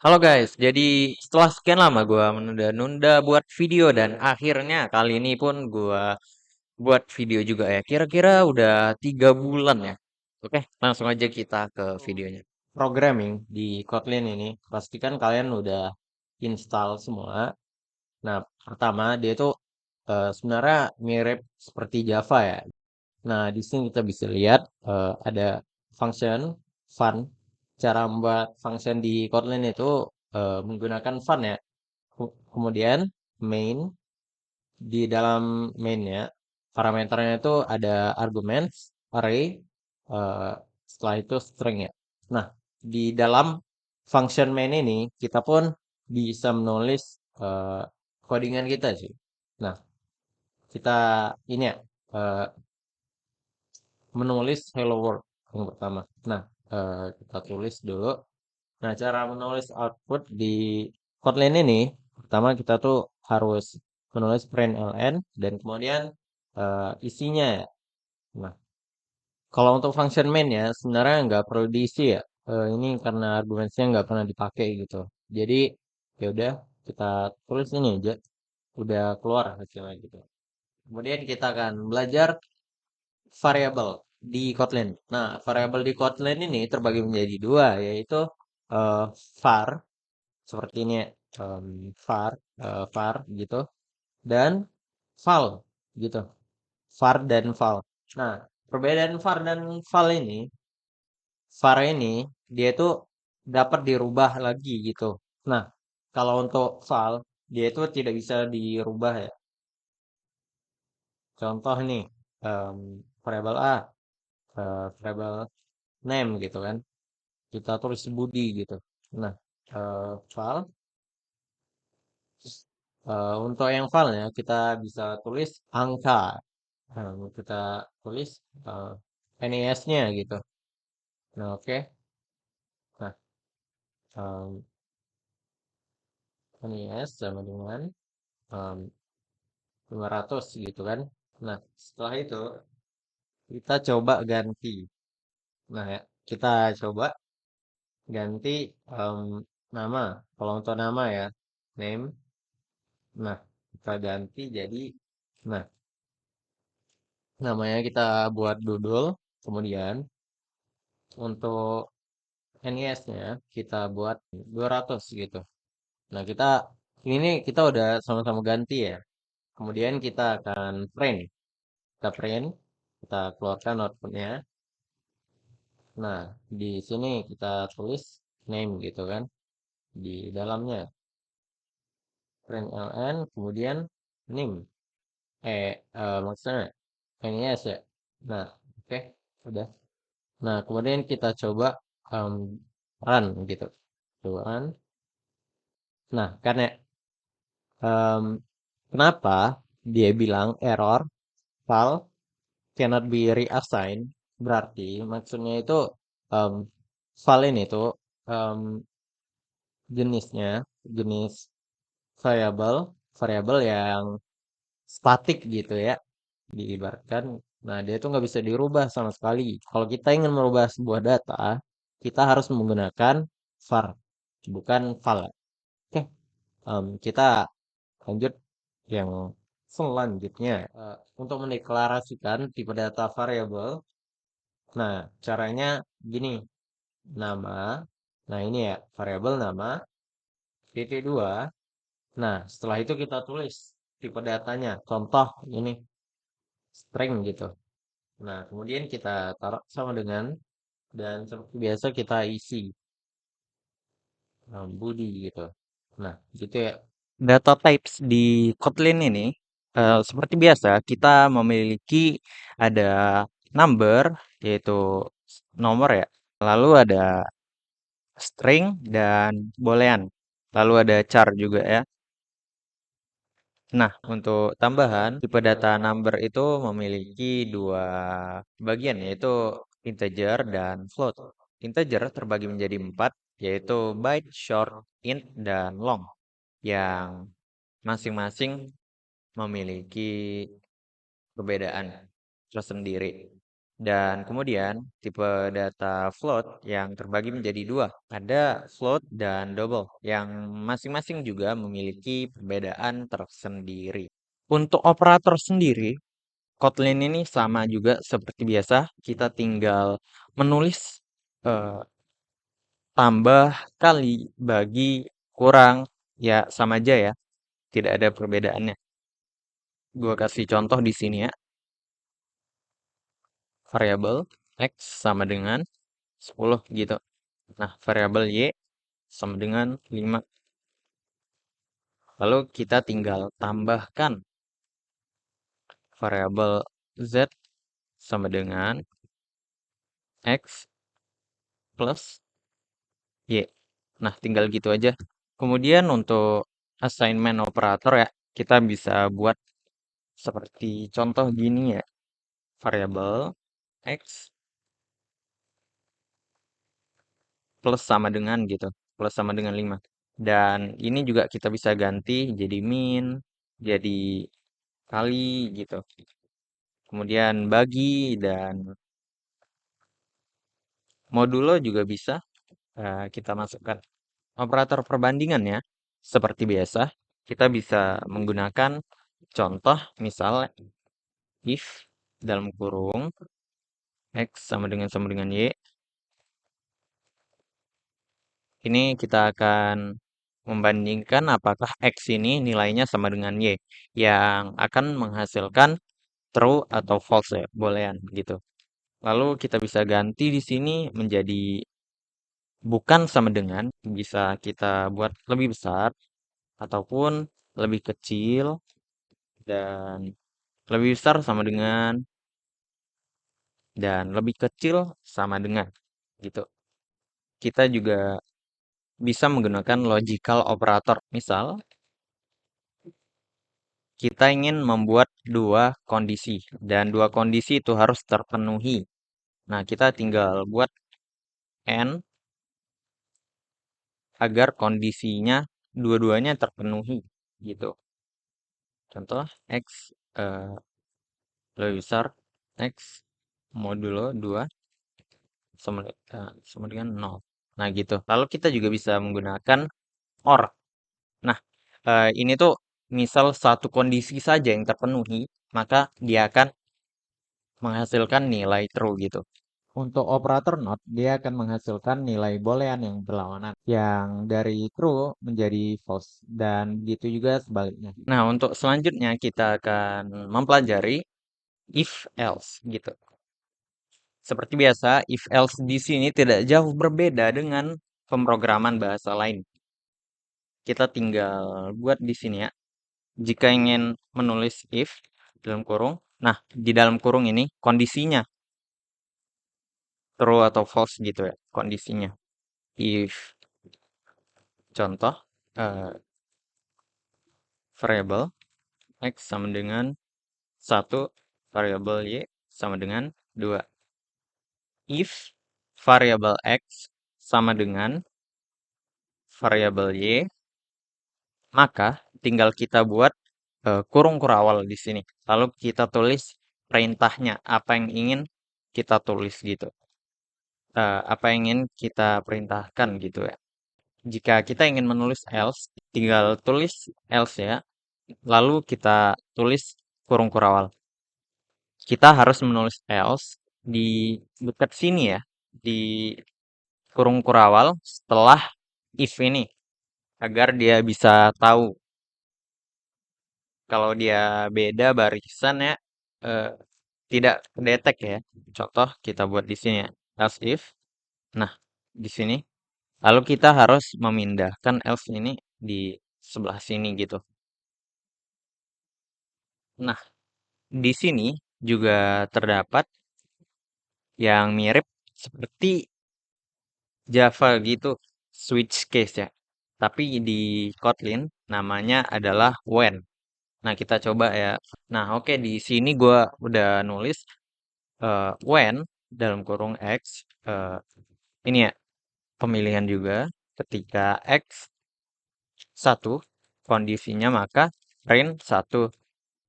Halo guys, jadi setelah sekian lama gua menunda-nunda buat video dan akhirnya kali ini pun gua buat video juga ya. Kira-kira udah 3 bulan ya. Oke, langsung aja kita ke videonya. Programming di Kotlin ini, pastikan kalian udah install semua. Nah, pertama dia itu sebenarnya mirip seperti Java ya. Nah, di sini kita bisa lihat ada function fun. Cara membuat function di Kotlin itu menggunakan fun ya. Kemudian main di dalam mainnya parameternya itu ada arguments, array, eh, setelah itu string ya. Nah, di dalam function main ini kita pun bisa menulis eh, codingan kita sih. Nah, kita ini ya eh, menulis hello world yang pertama. Nah, kita tulis dulu. Nah, cara menulis output di Kotlin ini, pertama kita tuh harus menulis println dan kemudian isinya ya. Nah, kalau untuk function main ya, sebenarnya nggak perlu diisi ya. Ini karena argumennya nggak pernah dipakai gitu. Jadi ya udah kita tulis ini aja, udah keluar hasilnya gitu. Kemudian kita akan belajar variabel di Kotlin. Nah, variabel di Kotlin ini terbagi menjadi dua, yaitu eh, var seperti ini ya, var var gitu dan val gitu, var dan val. Nah, perbedaan var ini dia itu dapat dirubah lagi gitu. Nah, kalau untuk val dia itu tidak bisa dirubah ya. Contoh nih, variabel A, variabel name gitu kan, kita tulis Budi gitu. Nah, val untuk yang filenya kita bisa tulis angka. Kita tulis NES-nya gitu. Nah, oke. Nah, um, NES sama dengan um, 500 gitu kan. Nah, setelah itu kita coba ganti. Nah, ya, kita coba ganti nama. Kalau untuk nama ya, name. Nah, kita ganti jadi, nah, namanya kita buat dodol. Kemudian untuk NES-nya kita buat 200 gitu. Nah, ini nih kita udah sama-sama ganti ya. Kemudian kita akan print. Kita print, kita keluarkan outputnya. Nah, di sini kita tulis name gitu kan di dalamnya. Print ln kemudian name. Maksudnya NES ya. Nah, oke, udah. Nah, kemudian kita coba um, run gitu. Coba run. Nah, karena Em, kenapa dia bilang error file cannot be reassigned? Berarti maksudnya itu em, file ini tuh em, jenisnya jenis variable variable yang statik gitu ya, diibaratkan. Nah, dia tuh nggak bisa dirubah sama sekali. Kalau kita ingin merubah sebuah data, kita harus menggunakan var, bukan val. Oke, kita lanjut yang selanjutnya. Untuk mendeklarasikan tipe data variabel. Nah, caranya gini. Nama. Nah, ini ya, variabel nama. Titik dua. Nah, setelah itu kita tulis tipe datanya. Contoh ini string gitu. Nah, kemudian kita taruh sama dengan dan seperti biasa kita isi Budi gitu. Nah, gitu ya. Data types di Kotlin ini seperti biasa kita memiliki ada number yaitu nomor ya. Lalu ada string dan boolean. Lalu ada char juga ya. Nah, untuk tambahan, tipe data number itu memiliki dua bagian, yaitu integer dan float. Integer terbagi menjadi empat, yaitu byte, short, int, dan long, yang masing-masing memiliki perbedaan tersendiri. Dan kemudian tipe data float yang terbagi menjadi dua. Ada float dan double yang masing-masing juga memiliki perbedaan tersendiri. Untuk operator sendiri, Kotlin ini sama juga seperti biasa. Kita tinggal menulis eh, tambah, kali, bagi, kurang, ya sama aja ya. Tidak ada perbedaannya. Gua kasih contoh di sini ya. Variabel X sama dengan 10 gitu. Nah, variabel Y sama dengan 5. Lalu kita tinggal tambahkan variabel Z sama dengan X plus Y. Nah, tinggal gitu aja. Kemudian untuk assignment operator ya, kita bisa buat seperti contoh gini ya. Variabel X plus sama dengan gitu. Plus sama dengan 5. Dan ini juga kita bisa ganti jadi min, jadi kali gitu. Kemudian bagi dan modulo juga bisa kita masukkan. Operator perbandingannya seperti biasa, kita bisa menggunakan contoh misal if dalam kurung X sama dengan Y. Ini kita akan membandingkan apakah X ini nilainya sama dengan Y yang akan menghasilkan true atau false ya, boolean gitu. Lalu kita bisa ganti di sini menjadi bukan sama dengan, bisa kita buat lebih besar ataupun lebih kecil, dan lebih besar sama dengan, dan lebih kecil sama dengan gitu. Kita juga bisa menggunakan logical operator. Misal kita ingin membuat dua kondisi dan dua kondisi itu harus terpenuhi. Nah, kita tinggal buat n agar kondisinya dua-duanya terpenuhi gitu. Contoh X lebih besar X modulo 2 sama dengan 0. Nah, gitu. Lalu kita juga bisa menggunakan OR. Nah, ini tuh misal satu kondisi saja yang terpenuhi, maka dia akan menghasilkan nilai true gitu. Untuk operator not, dia akan menghasilkan nilai boolean yang berlawanan, yang dari true menjadi false, dan gitu juga sebaliknya. Nah, untuk selanjutnya kita akan mempelajari if else gitu. Seperti biasa, if else di sini tidak jauh berbeda dengan pemrograman bahasa lain. Kita tinggal buat di sini ya. Jika ingin menulis if dalam kurung, nah di dalam kurung ini kondisinya true atau false gitu ya, kondisinya. If contoh variabel X sama dengan 1, variabel Y sama dengan 2. If variabel X sama dengan variabel Y, maka tinggal kita buat kurung kurawal di sini. Lalu kita tulis perintahnya, apa yang ingin kita tulis gitu. Apa yang ingin kita perintahkan gitu ya. Jika kita ingin menulis else, tinggal tulis else ya. Lalu kita tulis kurung kurawal. Kita harus menulis else di dekat sini ya, di kurung kurawal setelah if ini, agar dia bisa tahu kalau dia beda barisan ya, eh, tidak kedetek ya. Contoh kita buat di sini ya, else if. Nah, di sini. Lalu kita harus memindahkan else ini di sebelah sini gitu. Nah, di sini juga terdapat yang mirip seperti Java gitu, switch case ya. Tapi di Kotlin namanya adalah when. Nah, kita coba ya. Nah, oke, di sini gua udah nulis when dalam kurung X, ini ya, pemilihan juga ketika X 1 kondisinya maka print 1.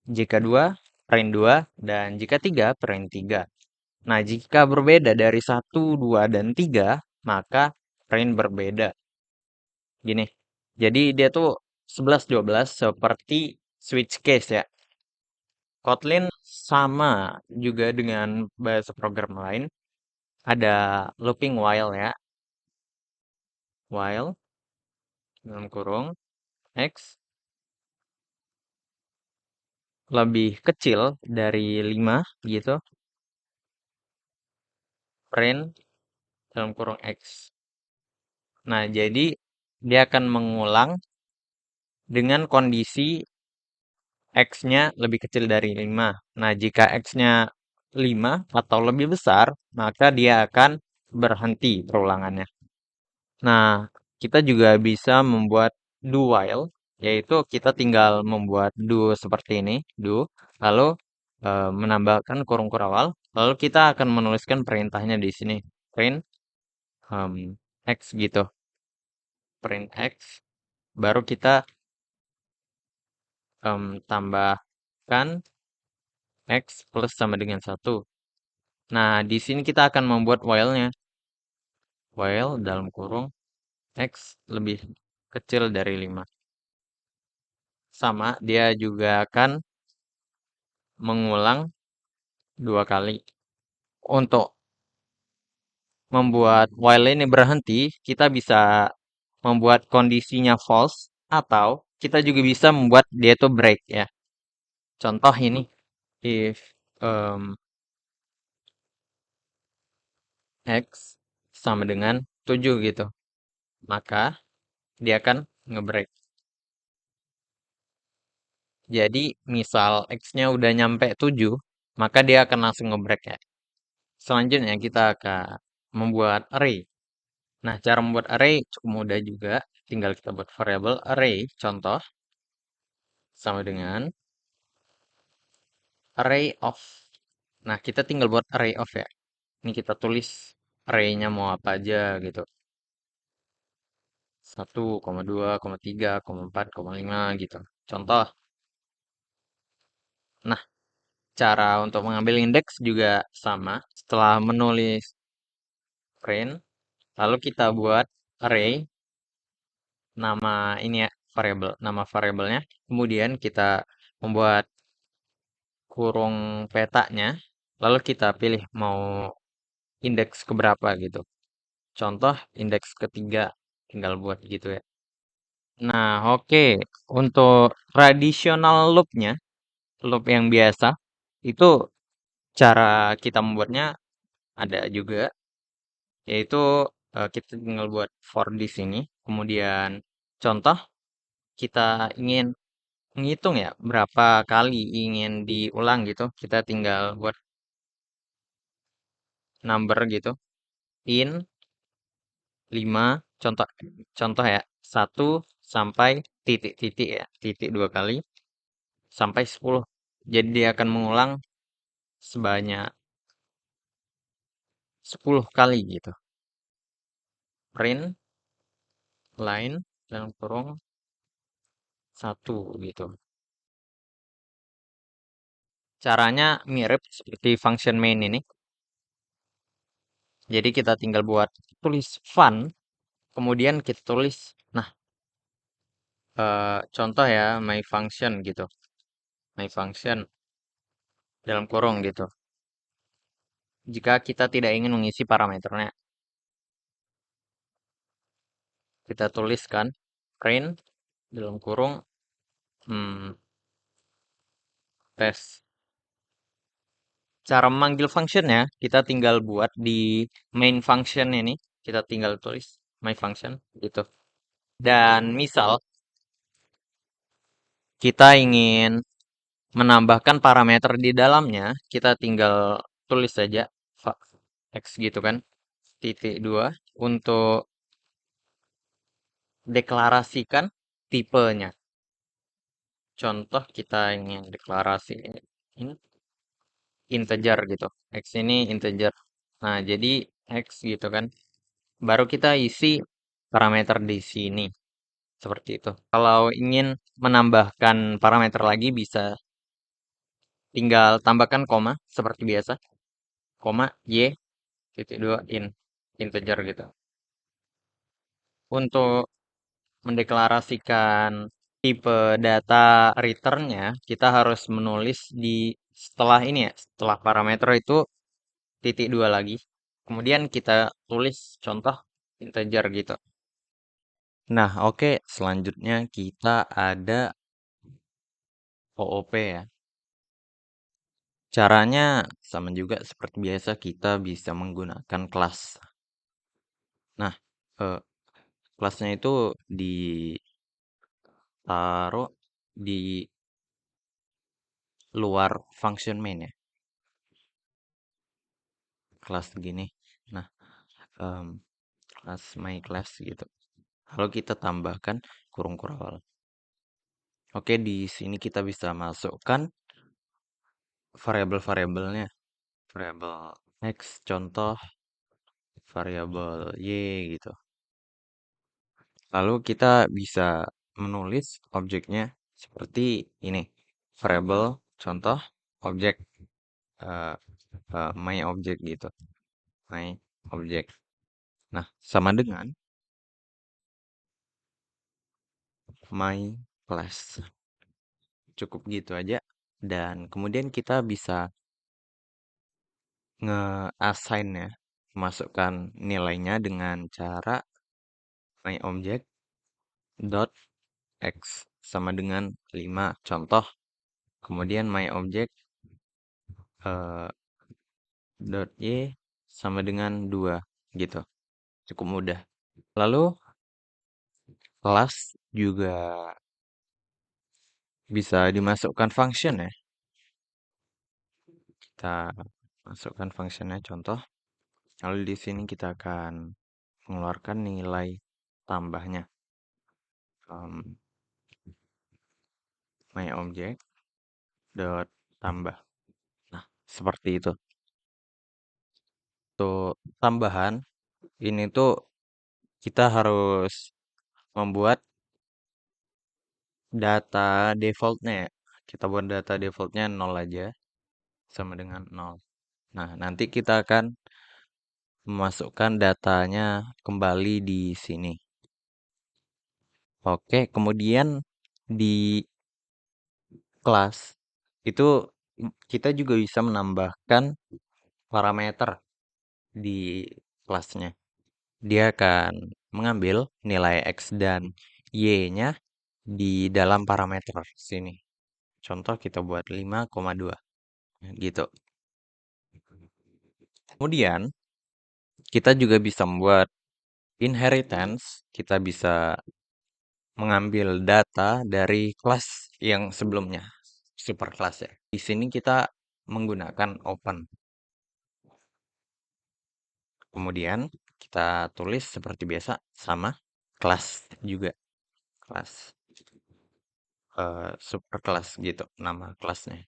Jika 2, print 2, dan jika 3, print 3. Nah, jika berbeda dari 1, 2, dan 3, maka print berbeda. Gini, jadi dia tuh 11, 12 seperti switch case ya. Kotlin sama juga dengan bahasa program lain, ada looping while ya. While, dalam kurung, X lebih kecil dari 5 gitu, print dalam kurung X. Nah, jadi dia akan mengulang dengan kondisi X-nya lebih kecil dari 5. Nah, jika X-nya 5 atau lebih besar, maka dia akan berhenti perulangannya. Nah, kita juga bisa membuat do while, yaitu kita tinggal membuat do seperti ini, do, lalu menambahkan kurung awal, lalu kita akan menuliskan perintahnya di sini, print X gitu, print X, baru kita tambahkan X plus sama dengan 1. Nah, di sini kita akan membuat while-nya. While dalam kurung X lebih kecil dari 5. Sama, dia juga akan mengulang 2 kali. Untuk membuat while ini berhenti, kita bisa membuat kondisinya false, atau kita juga bisa membuat dia itu break ya. Contoh ini, if X sama dengan 7 gitu, maka dia akan ngebreak. Jadi misal X-nya udah nyampe 7, maka dia akan langsung ngebreak ya. Selanjutnya kita akan membuat array. Nah, cara membuat array cukup mudah juga. Tinggal kita buat variable array, contoh, sama dengan array of. Nah, kita tinggal buat array of ya. Ini kita tulis array-nya mau apa aja gitu. 1,2,3,4,5 gitu. Contoh. Nah, cara untuk mengambil indeks juga sama. Setelah menulis print, lalu kita buat array, nama ini ya, variable, nama variabelnya. Kemudian kita membuat kurung petanya, lalu kita pilih mau indeks keberapa gitu. Contoh indeks ketiga, tinggal buat gitu ya. Nah, oke. Untuk traditional loop-nya, loop yang biasa, itu cara kita membuatnya ada juga, yaitu kita tinggal buat for di sini. Kemudian contoh, kita ingin menghitung ya, berapa kali ingin diulang gitu. Kita tinggal buat number gitu, in 5, contoh contoh ya, 1 sampai titik-titik ya, titik 2 kali, sampai 10. Jadi dia akan mengulang sebanyak 10 kali gitu. Print line dalam kurung 1 gitu. Caranya mirip seperti function main ini. Jadi kita tinggal buat tulis fun, kemudian kita tulis, nah, contoh ya, my function gitu. My function dalam kurung gitu. Jika kita tidak ingin mengisi parameternya, kita tuliskan print dalam kurung tes. Cara memanggil functionnya, kita tinggal buat di main function ini, kita tinggal tulis my function gitu. Dan misal kita ingin menambahkan parameter di dalamnya, kita tinggal tulis saja x gitu kan, titik 2 untuk deklarasikan tipenya. Contoh kita ingin deklarasi ini integer gitu. X ini integer. Nah, jadi X gitu kan. Baru kita isi parameter di sini. Seperti itu. Kalau ingin menambahkan parameter lagi bisa tinggal tambahkan koma seperti biasa. koma y titik 2 integer gitu. Untuk mendeklarasikan tipe data returnnya, kita harus menulis di setelah ini ya, setelah parameter itu titik 2 lagi. Kemudian kita tulis contoh integer gitu. Nah, oke, selanjutnya kita ada OOP ya. Caranya sama juga seperti biasa, kita bisa menggunakan kelas. Nah, eh, kelasnya itu ditaruh di luar function main ya, kelas gini. Nah, em, kelas my class gitu. Lalu kita tambahkan kurung kurang. Oke, di sini kita bisa masukkan variabel-variabelnya. Variabel X contoh, variabel Y gitu. Lalu kita bisa menulis objeknya seperti ini. Variabel contoh objek eh, my object gitu. My object. Nah, sama dengan my class. Cukup gitu aja. Dan kemudian kita bisa nge-assign ya, masukkan nilainya dengan cara my object dot x sama dengan 5 contoh. Kemudian my object eh, dot y sama dengan 2 gitu. Cukup mudah. Lalu kelas juga bisa dimasukkan function ya. Kita masukkan functionnya contoh. Lalu di sini kita akan mengeluarkan nilai tambahnya. My object dot tambah. Nah, seperti itu. Untuk tambahan, ini tuh kita harus membuat data defaultnya ya. Kita buat data defaultnya 0 aja, sama dengan 0. Nah, nanti kita akan memasukkan datanya kembali di sini. Oke, kemudian di kelas itu kita juga bisa menambahkan parameter di kelasnya. Dia akan mengambil nilai X dan Y-nya di dalam parameter sini. Contoh kita buat 5,2 gitu. Kemudian kita juga bisa membuat inheritance. Kita bisa mengambil data dari kelas yang sebelumnya, superclass ya. Di sini kita menggunakan open. Kemudian kita tulis seperti biasa sama kelas juga. Kelas superclass gitu nama kelasnya.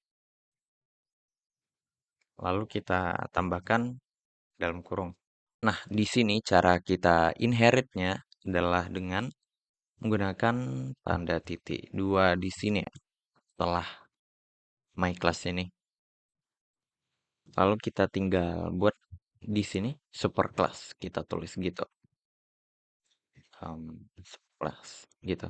Lalu kita tambahkan dalam kurung. Nah, di sini cara kita inheritnya adalah dengan menggunakan tanda titik 2 di sini ya, setelah my class ini. Lalu kita tinggal buat di sini superclass, kita tulis gitu. Superclass gitu.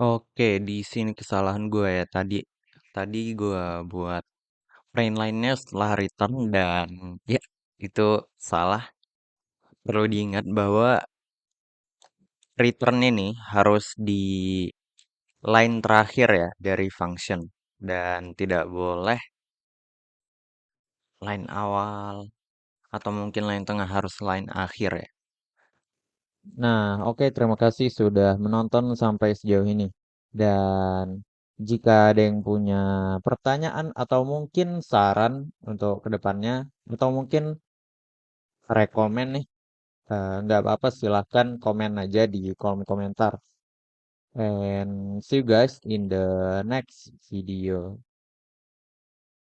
Oke, di sini kesalahan gue ya tadi. Tadi gue buat print line-nya setelah return dan ya itu salah. Perlu diingat bahwa return ini harus di line terakhir ya dari function dan tidak boleh line awal atau mungkin line tengah, harus line akhir ya. Nah, oke, terima kasih sudah menonton sampai sejauh ini. Dan jika ada yang punya pertanyaan atau mungkin saran untuk kedepannya, atau mungkin rekomen nih, nggak apa-apa, silahkan komen aja di kolom komentar. And see you guys in the next video.